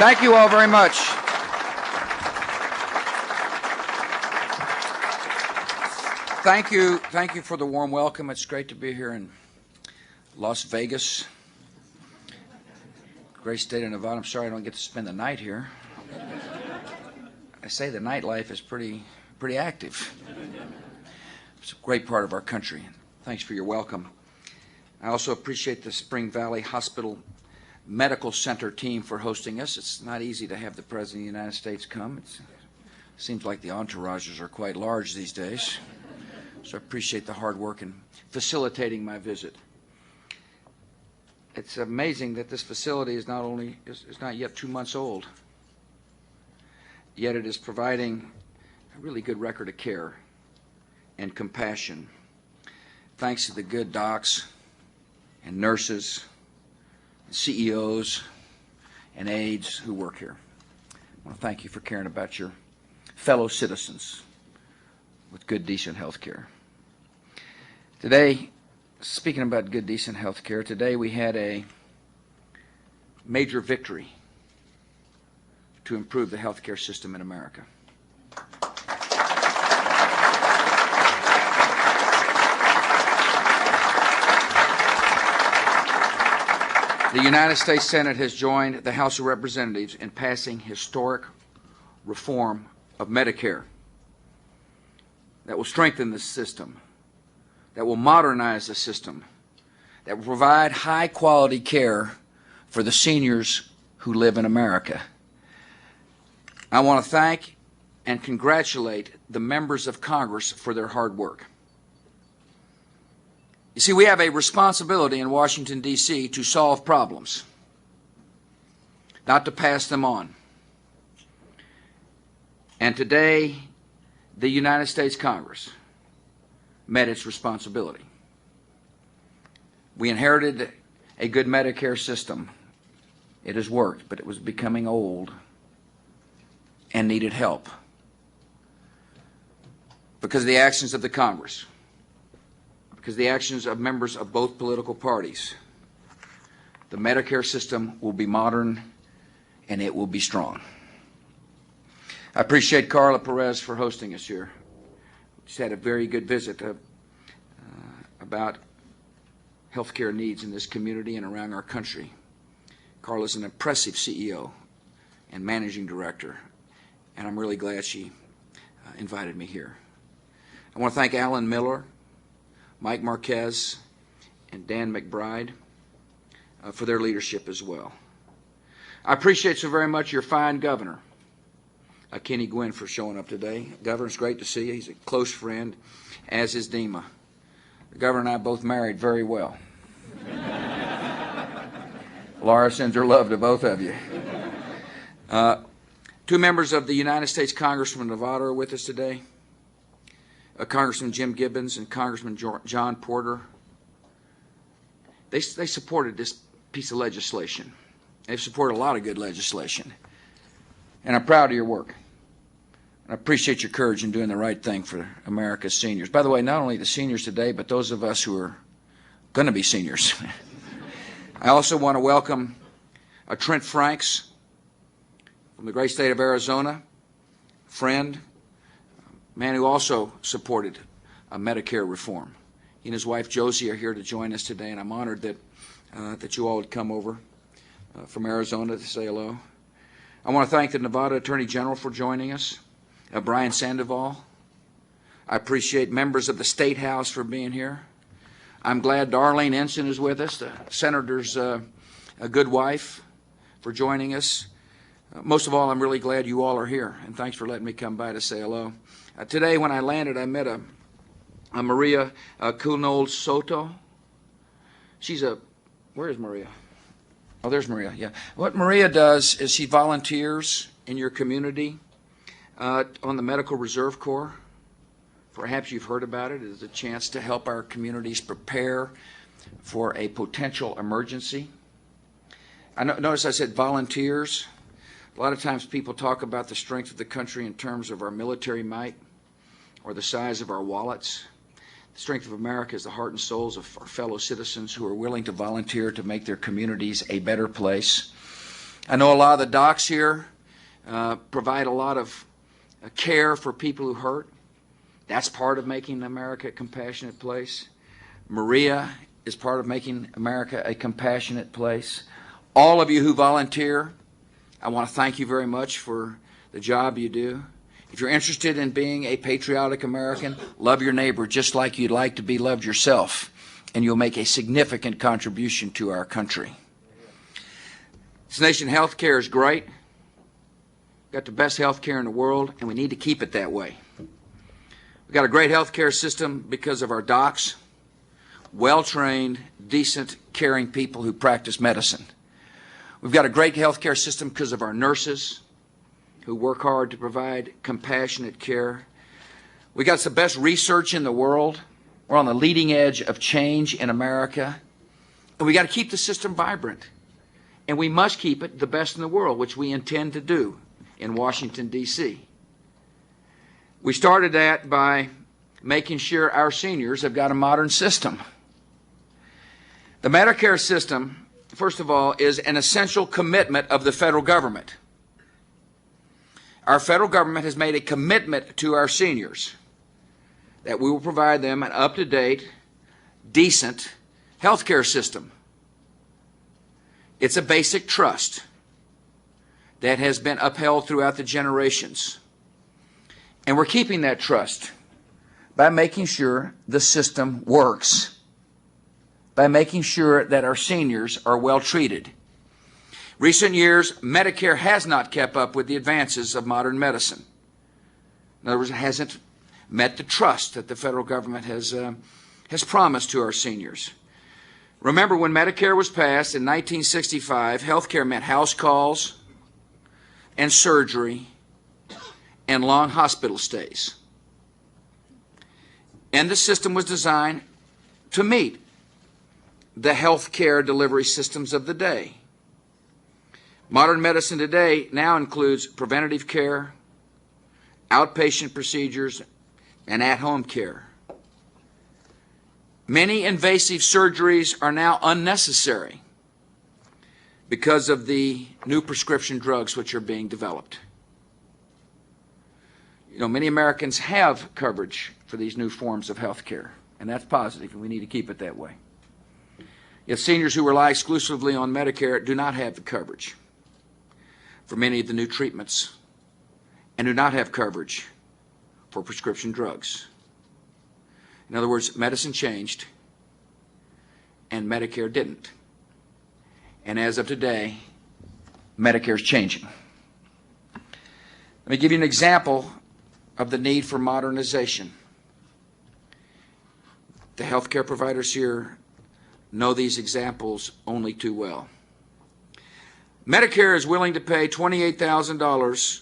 Thank you all very much. Thank you for the warm welcome. It's great to be here in Las Vegas, great state of Nevada. I'm sorry I don't get to spend the night here. I say the nightlife is pretty active. It's a great part of our country. Thanks for your welcome. I also appreciate the Spring Valley Hospital Medical Center team for hosting us. It's not easy to have the President of the United States come. It seems like the entourages are quite large these days. So I appreciate the hard work in facilitating my visit. It's amazing that this facility is not yet 2 months old, yet it is providing a really good record of care and compassion, thanks to the good docs and nurses, and CEOs and aides who work here. I want to thank you for caring about your fellow citizens with good, decent health care. Today, speaking about good, decent health care, today we had a major victory to improve the health care system in America. The United States Senate has joined the House of Representatives in passing historic reform of Medicare that will strengthen the system, that will modernize the system, that will provide high-quality care for the seniors who live in America. I want to thank and congratulate the members of Congress for their hard work. You see, we have a responsibility in Washington, D.C. to solve problems, not to pass them on. And today, the United States Congress met its responsibility. We inherited a good Medicare system. It has worked, but it was becoming old and needed help because of the actions of the Congress, because of the actions of members of both political parties. The Medicare system will be modern and it will be strong. I appreciate Carla Perez for hosting us here. She's had a very good visit about healthcare needs in this community and around our country. Carla's an impressive CEO and managing director, and I'm really glad she invited me here. I want to thank Alan Miller, Mike Marquez, and Dan McBride for their leadership as well. I appreciate so very much your fine governor, Kenny Gwynn, for showing up today. Governor, it's great to see you. He's a close friend, as is Dima. The governor and I both married very well. Laura sends her love to both of you. Two members of the United States Congress from Nevada are with us today. Congressman Jim Gibbons and Congressman John Porter. They supported this piece of legislation. They've supported a lot of good legislation. And I'm proud of your work. I appreciate your courage in doing the right thing for America's seniors. By the way, not only the seniors today, but those of us who are going to be seniors. I also want to welcome Trent Franks from the great state of Arizona, friend, man who also supported Medicare reform. He and his wife Josie are here to join us today, and I'm honored that you all would come over from Arizona to say hello. I want to thank the Nevada Attorney General for joining us, Brian Sandoval. I appreciate members of the State House for being here. I'm glad Darlene Ensign is with us, the Senator's a good wife, for joining us. Most of all, I'm really glad you all are here, and thanks for letting me come by to say hello. Today, when I landed, I met a Maria Cunold Soto. Where is Maria? Oh, there's Maria, yeah. What Maria does is she volunteers in your community on the Medical Reserve Corps. Perhaps you've heard about it. It is a chance to help our communities prepare for a potential emergency. Notice I said volunteers. A lot of times people talk about the strength of the country in terms of our military might or the size of our wallets. The strength of America is the heart and souls of our fellow citizens who are willing to volunteer to make their communities a better place. I know a lot of the docs here provide a lot of care for people who hurt. That's part of making America a compassionate place. Maria is part of making America a compassionate place. All of you who volunteer, I want to thank you very much for the job you do. If you're interested in being a patriotic American, love your neighbor just like you'd like to be loved yourself, and you'll make a significant contribution to our country. This nation health care is great. We've got the best health care in the world, and we need to keep it that way. We've got a great health care system because of our docs, well-trained, decent, caring people who practice medicine. We've got a great health care system because of our nurses who work hard to provide compassionate care. We got the best research in the world. We're on the leading edge of change in America. And we got to keep the system vibrant. And we must keep it the best in the world, which we intend to do in Washington, D.C. We started that by making sure our seniors have got a modern system. The Medicare system, first of all, is an essential commitment of the federal government. Our federal government has made a commitment to our seniors that we will provide them an up-to-date, decent health care system. It's a basic trust that has been upheld throughout the generations. And we're keeping that trust by making sure the system works, by making sure that our seniors are well treated. Recent years, Medicare has not kept up with the advances of modern medicine. In other words, it hasn't met the trust that the federal government has promised to our seniors. Remember, when Medicare was passed in 1965, health care meant house calls and surgery and long hospital stays. And the system was designed to meet the health care delivery systems of the day. Modern medicine today now includes preventative care, outpatient procedures, and at-home care. Many invasive surgeries are now unnecessary because of the new prescription drugs which are being developed. You know, many Americans have coverage for these new forms of health care, and that's positive, and we need to keep it that way. Yet seniors who rely exclusively on Medicare do not have the coverage for many of the new treatments and do not have coverage for prescription drugs. In other words, medicine changed and Medicare didn't. And as of today, Medicare is changing. Let me give you an example of the need for modernization. The healthcare providers here know these examples only too well. Medicare is willing to pay $28,000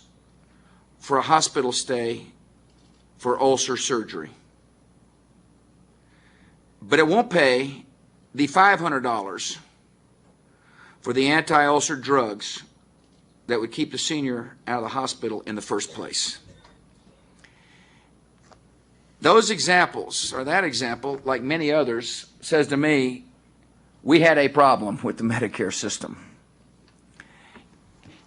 for a hospital stay for ulcer surgery. But it won't pay the $500 for the anti-ulcer drugs that would keep the senior out of the hospital in the first place. Those examples, or that example, like many others, says to me, we had a problem with the Medicare system.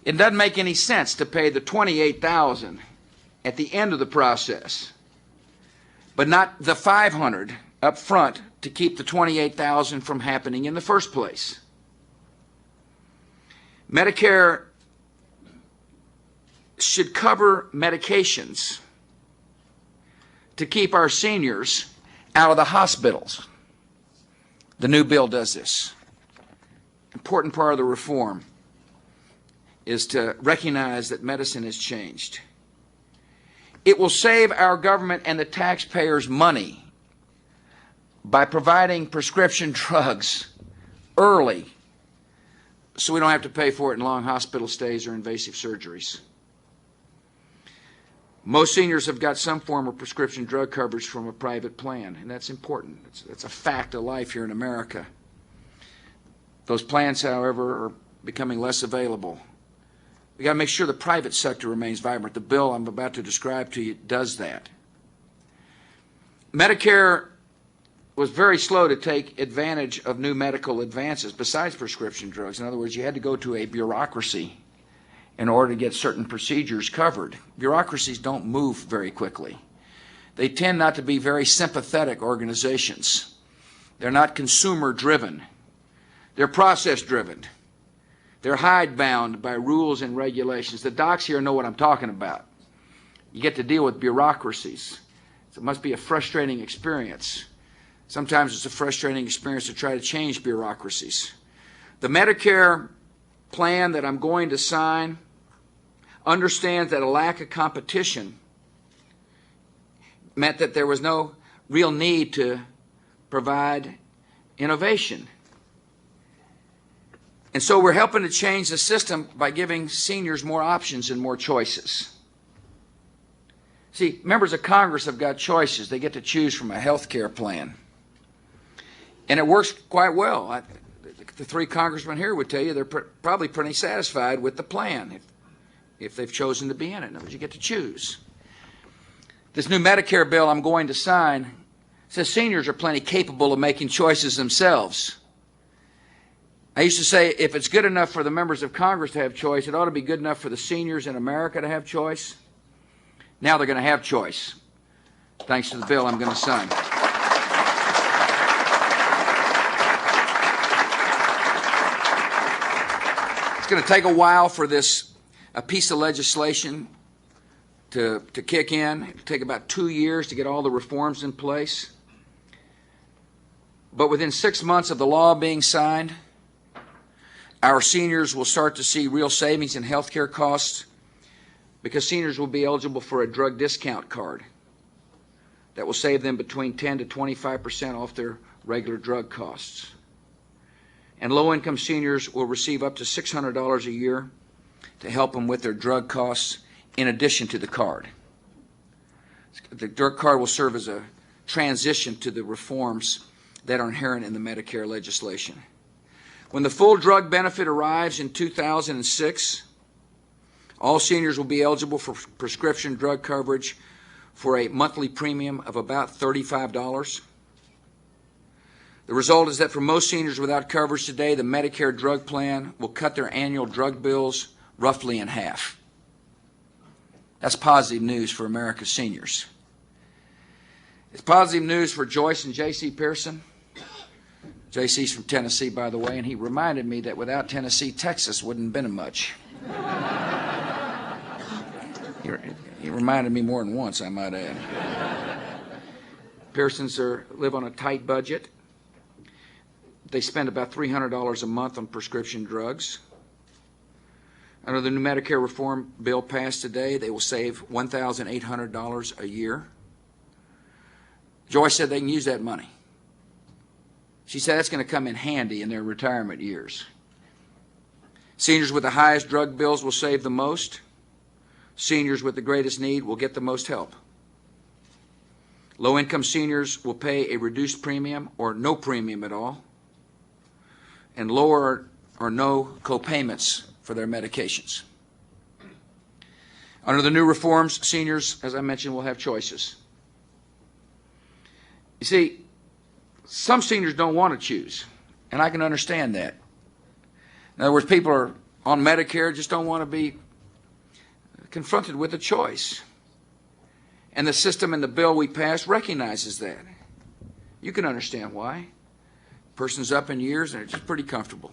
It doesn't make any sense to pay the $28,000 at the end of the process, but not the $500 up front to keep the $28,000 from happening in the first place. Medicare should cover medications to keep our seniors out of the hospitals. The new bill does this. Important part of the reform is to recognize that medicine has changed. It will save our government and the taxpayers money by providing prescription drugs early so we don't have to pay for it in long hospital stays or invasive surgeries. Most seniors have got some form of prescription drug coverage from a private plan, and that's important. It's a fact of life here in America. Those plans, however, are becoming less available. We've got to make sure the private sector remains vibrant. The bill I'm about to describe to you does that. Medicare was very slow to take advantage of new medical advances besides prescription drugs. In other words, you had to go to a bureaucracy in order to get certain procedures covered. Bureaucracies don't move very quickly. They tend not to be very sympathetic organizations. They're not consumer-driven. They're process-driven. They're hidebound by rules and regulations. The docs here know what I'm talking about. You get to deal with bureaucracies. So it must be a frustrating experience. Sometimes it's a frustrating experience to try to change bureaucracies. The Medicare plan that I'm going to sign understands that a lack of competition meant that there was no real need to provide innovation. And so we're helping to change the system by giving seniors more options and more choices. See, members of Congress have got choices. They get to choose from a health care plan. And it works quite well. The three congressmen here would tell you they're probably pretty satisfied with the plan if they've chosen to be in it. In other words, you get to choose. This new Medicare bill I'm going to sign says seniors are plenty capable of making choices themselves. I used to say if it's good enough for the members of Congress to have choice, it ought to be good enough for the seniors in America to have choice. Now they're going to have choice, thanks to the bill I'm going to sign. It's going to take a while for a piece of legislation to kick in. It'll take about 2 years to get all the reforms in place. But within 6 months of the law being signed, our seniors will start to see real savings in health care costs because seniors will be eligible for a drug discount card that will save them between 10 to 25% off their regular drug costs. And low-income seniors will receive up to $600 a year to help them with their drug costs in addition to the card. The drug card will serve as a transition to the reforms that are inherent in the Medicare legislation. When the full drug benefit arrives in 2006, all seniors will be eligible for prescription drug coverage for a monthly premium of about $35. The result is that for most seniors without coverage today, the Medicare drug plan will cut their annual drug bills roughly in half. That's positive news for America's seniors. It's positive news for Joyce and J.C. Pearson. J.C.'s from Tennessee, by the way, and he reminded me that without Tennessee, Texas wouldn't have been much. He reminded me more than once, I might add. Pearsons live on a tight budget. They spend about $300 a month on prescription drugs. Under the new Medicare reform bill passed today, they will save $1,800 a year. Joyce said they can use that money. She said that's going to come in handy in their retirement years. Seniors with the highest drug bills will save the most. Seniors with the greatest need will get the most help. Low-income seniors will pay a reduced premium or no premium at all, and lower or no co-payments for their medications. Under the new reforms, seniors, as I mentioned, will have choices. You see, some seniors don't want to choose, and I can understand that. In other words, people are on Medicare, just don't want to be confronted with a choice. And the system and the bill we passed recognizes that. You can understand why. Person's up in years and they're just pretty comfortable.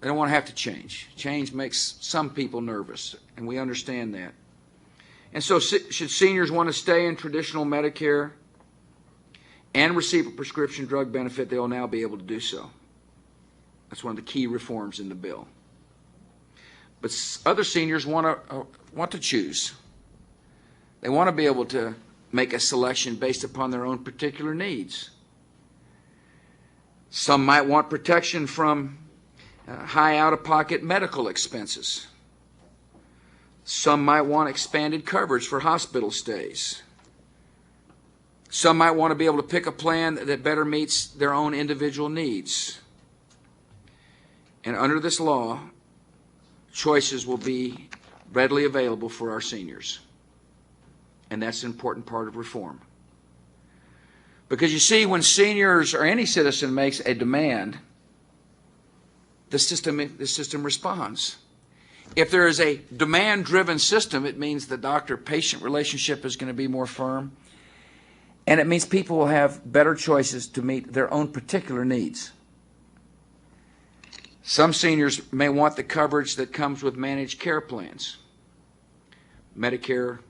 They don't want to have to change. Change makes some people nervous, and we understand that. And so should seniors want to stay in traditional Medicare and receive a prescription drug benefit, they'll now be able to do so. That's one of the key reforms in the bill. But other seniors want to choose. They want to be able to make a selection based upon their own particular needs. Some might want protection from high out-of-pocket medical expenses. Some might want expanded coverage for hospital stays. Some might want to be able to pick a plan that better meets their own individual needs. And under this law, choices will be readily available for our seniors. And that's an important part of reform. Because you see, when seniors or any citizen makes a demand, the system responds. If there is a demand-driven system, it means the doctor-patient relationship is going to be more firm, and it means people will have better choices to meet their own particular needs. Some seniors may want the coverage that comes with managed care plans, Medicare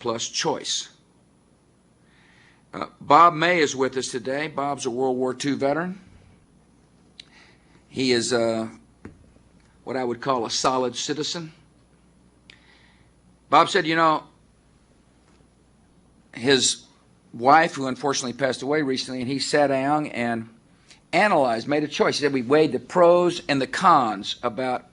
plus choice. Bob May is with us today. Bob's a World War II veteran. He is what I would call a solid citizen. Bob said, you know, his wife, who unfortunately passed away recently, and he sat down and analyzed, made a choice. He said we weighed the pros and the cons about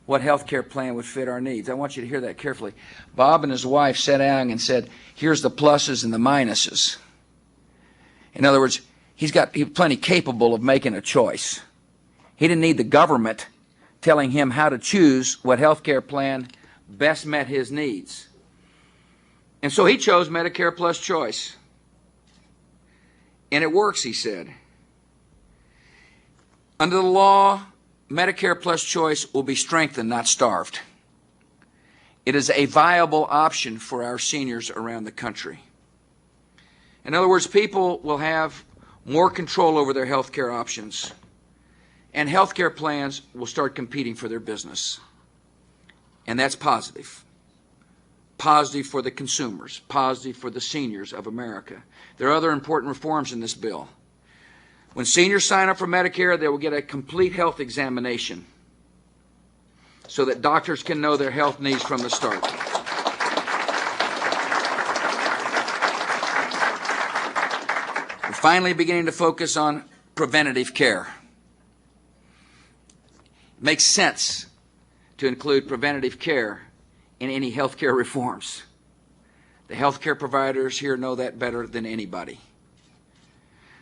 what health care plan would fit our needs. I want you to hear that carefully. Bob and his wife sat down and said, here's the pluses and the minuses. In other words, he's plenty capable of making a choice. He didn't need the government telling him how to choose what health care plan best met his needs. And so he chose Medicare plus choice. And it works, he said. Under the law, Medicare plus choice will be strengthened, not starved. It is a viable option for our seniors around the country. In other words, people will have more control over their health care options, and health care plans will start competing for their business. And that's positive. Positive for the consumers, positive for the seniors of America. There are other important reforms in this bill. When seniors sign up for Medicare, they will get a complete health examination so that doctors can know their health needs from the start. We're finally beginning to focus on preventative care. It makes sense to include preventative care in any health care reforms. The health care providers here know that better than anybody.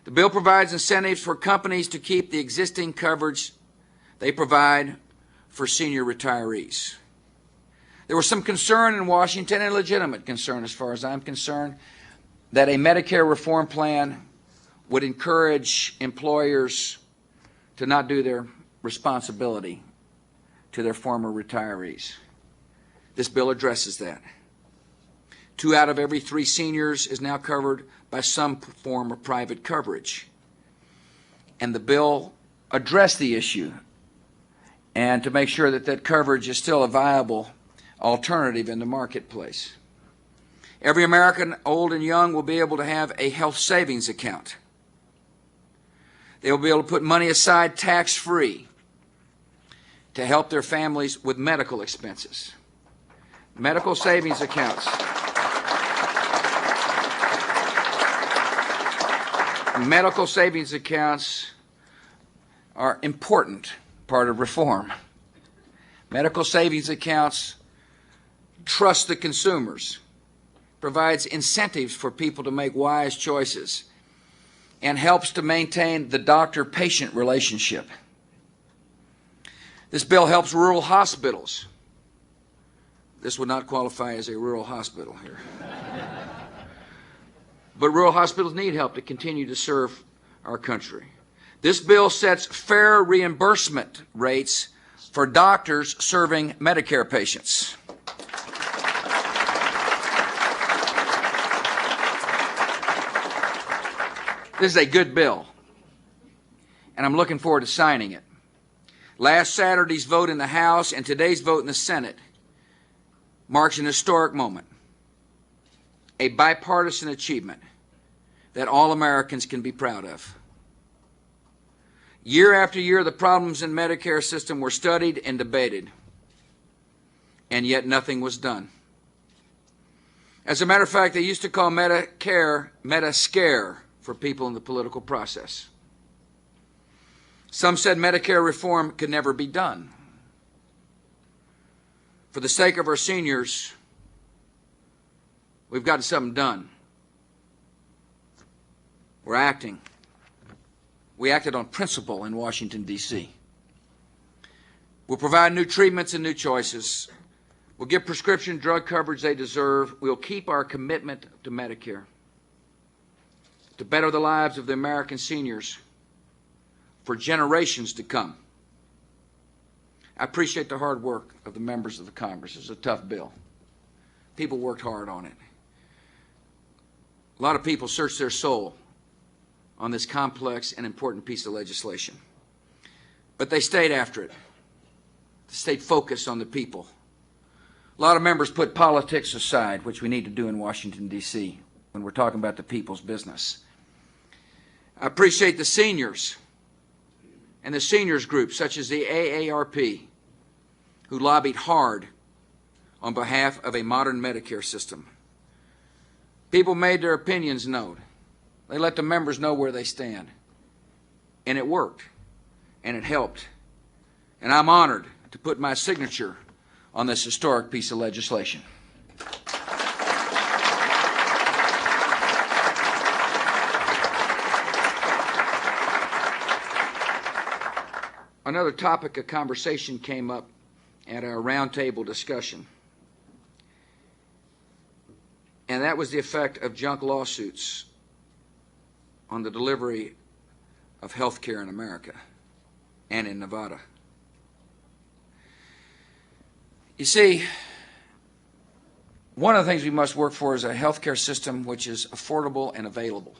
The bill provides incentives for companies to keep the existing coverage they provide for senior retirees. There was some concern in Washington, and legitimate concern as far as I'm concerned, that a Medicare reform plan would encourage employers to not do their responsibility to their former retirees. This bill addresses that. 2 out of every 3 seniors is now covered by some form of private coverage. And the bill addressed the issue and to make sure that that coverage is still a viable alternative in the marketplace. Every American, old and young, will be able to have a health savings account. They will be able to put money aside tax-free to help their families with medical expenses. Medical savings accounts. Medical savings accounts are an important part of reform. Medical savings accounts trust the consumers, provides incentives for people to make wise choices, and helps to maintain the doctor-patient relationship. This bill helps rural hospitals. This would not qualify as a rural hospital here. But rural hospitals need help to continue to serve our country. This bill sets fair reimbursement rates for doctors serving Medicare patients. This is a good bill, and I'm looking forward to signing it. Last Saturday's vote in the House and today's vote in the Senate marks an historic moment, a bipartisan achievement that all Americans can be proud of. Year after year, the problems in the Medicare system were studied and debated, and yet nothing was done. As a matter of fact, they used to call Medicare Meta-Scare for people in the political process. Some said Medicare reform could never be done. For the sake of our seniors, we've gotten something done. We're acting. We acted on principle in Washington, D.C. We'll provide new treatments and new choices. We'll give prescription drug coverage they deserve. We'll keep our commitment to Medicare. to better the lives of the American seniors for generations to come. I appreciate the hard work of the members of the Congress. It's a tough bill. People worked hard on it. A lot of people searched their soul on this complex and important piece of legislation. But they stayed after it. They stayed focused on the people. A lot of members put politics aside, which we need to do in Washington, D.C., when we're talking about the people's business. I appreciate the seniors and the seniors groups, such as the AARP, who lobbied hard on behalf of a modern Medicare system. People made their opinions known. They let the members know where they stand. And it worked. And it helped. And I'm honored to put my signature on this historic piece of legislation. Another topic of conversation came up at our roundtable discussion, and that was the effect of junk lawsuits on the delivery of health care in America and in Nevada. You see, one of the things we must work for is a health care system which is affordable and available.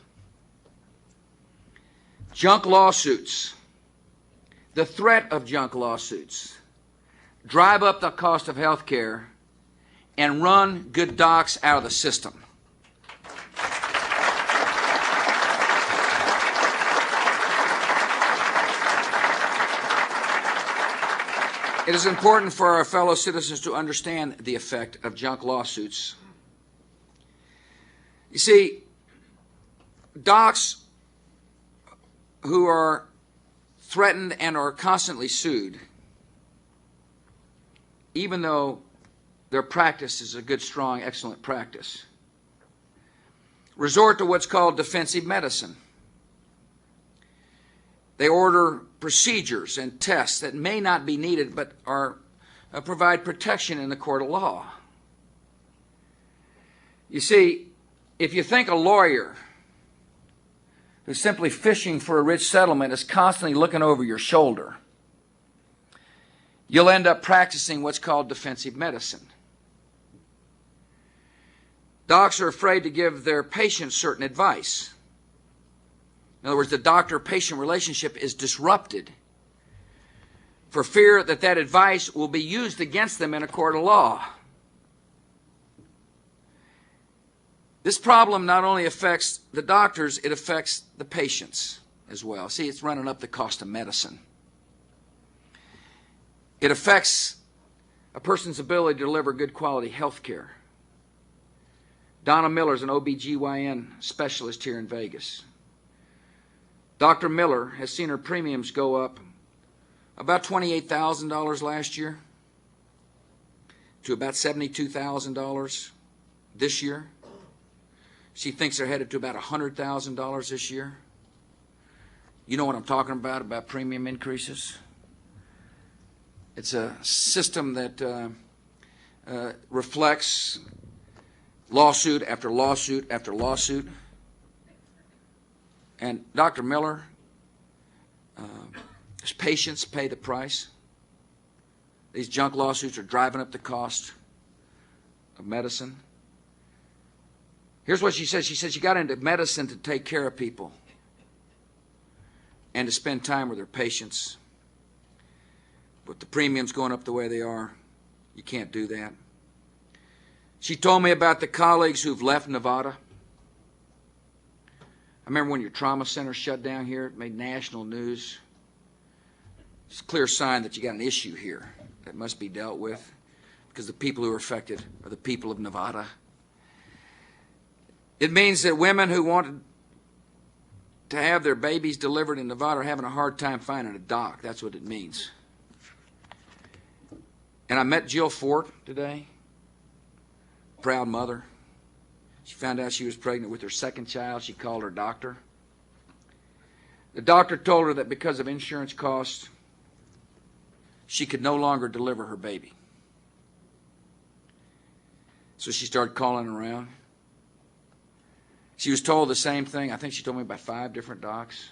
Junk lawsuits, the threat of junk lawsuits, drive up the cost of health care and run good docs out of the system. It is important for our fellow citizens to understand the effect of junk lawsuits. You see, docs who are threatened and are constantly sued, even though their practice is a good, strong, excellent practice, resort to what's called defensive medicine. They order procedures and tests that may not be needed but provide protection in the court of law. You see, if you think a lawyer who's simply fishing for a rich settlement is constantly looking over your shoulder, you'll end up practicing what's called defensive medicine. Docs are afraid to give their patients certain advice. In other words, the doctor-patient relationship is disrupted for fear that that advice will be used against them in a court of law. This problem not only affects the doctors, it affects the patients as well. See, it's running up the cost of medicine. It affects a person's ability to deliver good quality health care. Donna Miller is an OBGYN specialist here in Vegas. Dr. Miller has seen her premiums go up about $28,000 last year to about $72,000 this year. She thinks they're headed to about $100,000 this year. You know what I'm talking about premium increases? It's a system that reflects lawsuit after lawsuit after lawsuit. And Dr. Miller, his patients pay the price. These junk lawsuits are driving up the cost of medicine. Here's what she said. She said she got into medicine to take care of people and to spend time with her patients. But the premiums going up the way they are, you can't do that. She told me about the colleagues who've left Nevada. I remember when your trauma center shut down here, it made national news. It's a clear sign that you got an issue here that must be dealt with, because the people who are affected are the people of Nevada. It means that women who wanted to have their babies delivered in Nevada are having a hard time finding a doc. That's what it means. And I met Jill Fort today, proud mother. She found out she was pregnant with her second child. She called her doctor. The doctor told her that because of insurance costs, she could no longer deliver her baby. So she started calling around. She was told the same thing. I think she told me by 5 different docs.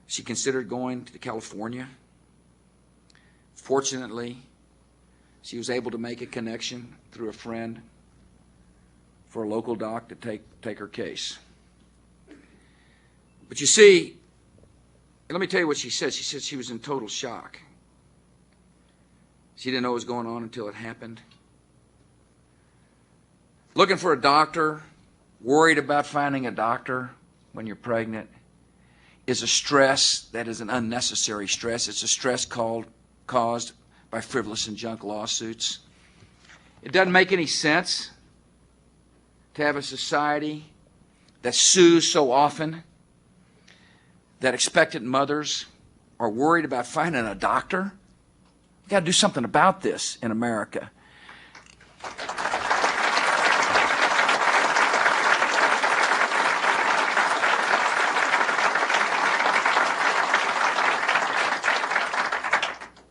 She considered going to California. Fortunately, she was able to make a connection through a friend for a local doc to take her case. But you see, let me tell you what she said. She said she was in total shock. She didn't know what was going on until it happened. Looking for a doctor, worried about finding a doctor when you're pregnant, is a stress that is an unnecessary stress. It's a stress caused by frivolous and junk lawsuits. It doesn't make any sense to have a society that sues so often, that expectant mothers are worried about finding a doctor. We've got to do something about this in America.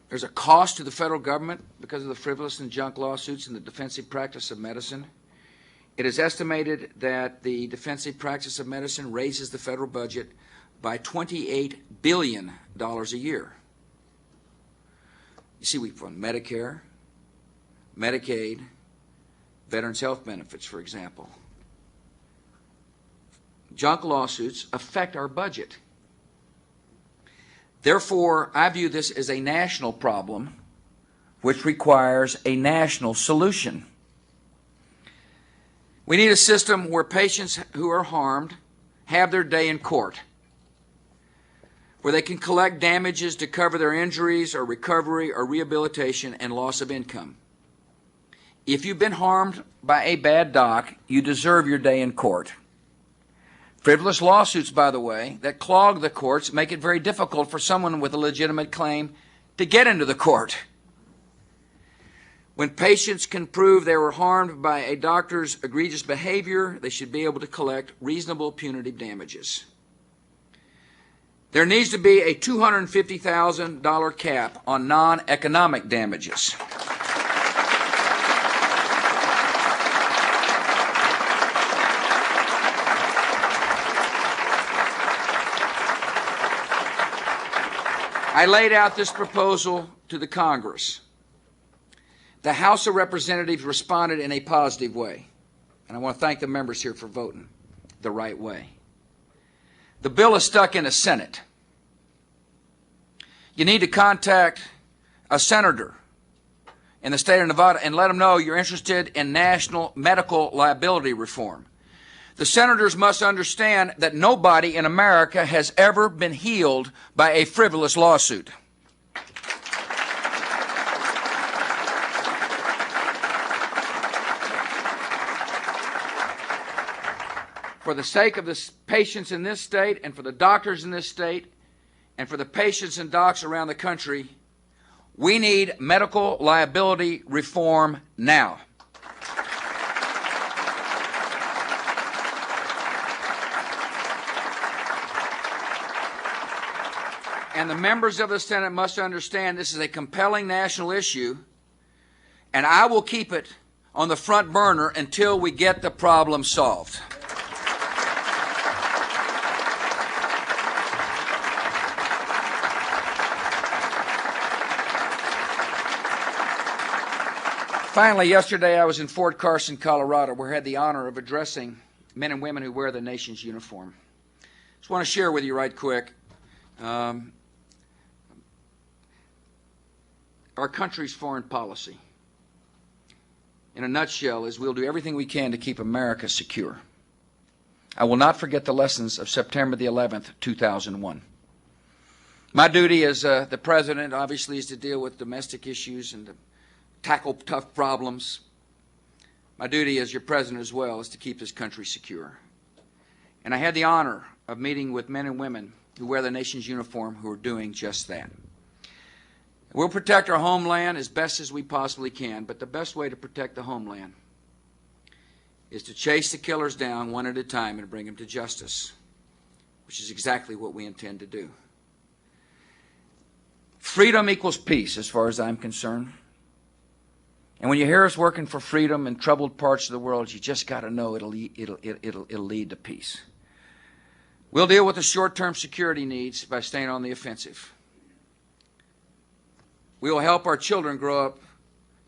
There's a cost to the federal government because of the frivolous and junk lawsuits in the defensive practice of medicine. It is estimated that the defensive practice of medicine raises the federal budget by $28 billion a year. You see, we fund Medicare, Medicaid, Veterans Health Benefits, for example. Junk lawsuits affect our budget. Therefore, I view this as a national problem, which requires a national solution. We need a system where patients who are harmed have their day in court, where they can collect damages to cover their injuries or recovery or rehabilitation and loss of income. If you've been harmed by a bad doc, you deserve your day in court. Frivolous lawsuits, by the way, that clog the courts make it very difficult for someone with a legitimate claim to get into the court. When patients can prove they were harmed by a doctor's egregious behavior, they should be able to collect reasonable punitive damages. There needs to be a $250,000 cap on non-economic damages. I laid out this proposal to the Congress. The House of Representatives responded in a positive way, and I want to thank the members here for voting the right way. The bill is stuck in the Senate. You need to contact a senator in the state of Nevada and let them know you're interested in national medical liability reform. The senators must understand that nobody in America has ever been healed by a frivolous lawsuit. For the sake of the patients in this state and for the doctors in this state and for the patients and docs around the country, we need medical liability reform now. And the members of the Senate must understand this is a compelling national issue, and I will keep it on the front burner until we get the problem solved. Finally, yesterday I was in Fort Carson, Colorado, where I had the honor of addressing men and women who wear the nation's uniform. Just want to share with you right quick. Our country's foreign policy, in a nutshell, is we'll do everything we can to keep America secure. I will not forget the lessons of September the 11th, 2001. My duty as the president, obviously, is to deal with domestic issues and to tackle tough problems. My duty as your president as well is to keep this country secure. And I had the honor of meeting with men and women who wear the nation's uniform who are doing just that. We'll protect our homeland as best as we possibly can, but the best way to protect the homeland is to chase the killers down one at a time and bring them to justice, which is exactly what we intend to do. Freedom equals peace, as far as I'm concerned. And when you hear us working for freedom in troubled parts of the world, you just got to know it'll lead to peace. We'll deal with the short-term security needs by staying on the offensive. We will help our children grow up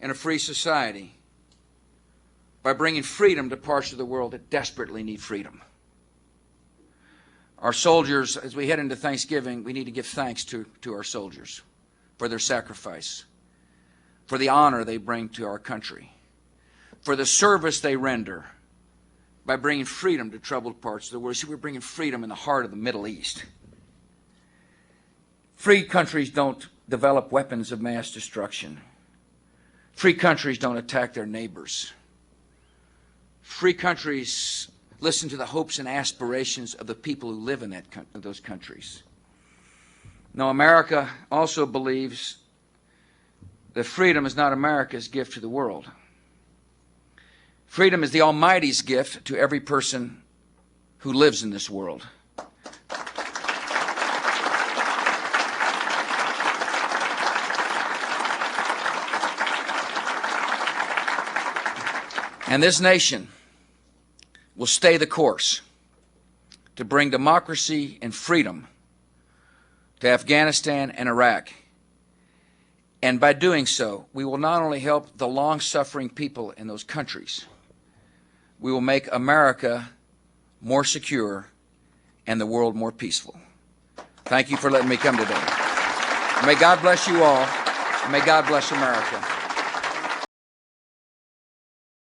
in a free society by bringing freedom to parts of the world that desperately need freedom. Our soldiers, as we head into Thanksgiving, we need to give thanks to our soldiers for their sacrifice, for the honor they bring to our country, for the service they render by bringing freedom to troubled parts of the world. See, we're bringing freedom in the heart of the Middle East. Free countries don't develop weapons of mass destruction. Free countries don't attack their neighbors. Free countries listen to the hopes and aspirations of the people who live in those countries. Now, America also believes that freedom is not America's gift to the world. Freedom is the Almighty's gift to every person who lives in this world. And this nation will stay the course to bring democracy and freedom to Afghanistan and Iraq. And by doing so, we will not only help the long-suffering people in those countries, we will make America more secure and the world more peaceful. Thank you for letting me come today. May God bless you all, and may God bless America.